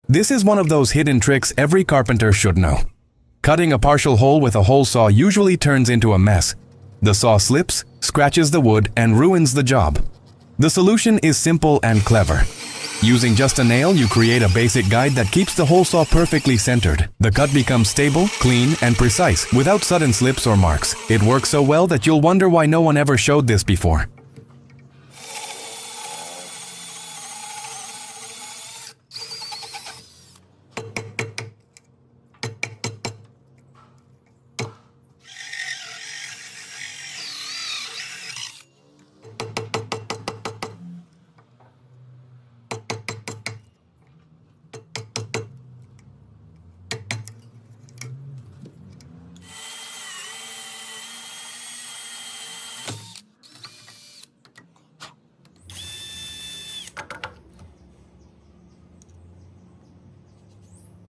This is one of those hidden tricks every carpenter should know. Cutting a partial hole with a hole saw usually turns into a mess. The saw slips, scratches the wood, and ruins the job. The solution is simple and clever. Using just a nail, you create a basic guide that keeps the hole saw perfectly centered. The cut becomes stable, clean, and precise, without sudden slips or marks. It works so well that you'll wonder why no one ever showed this before.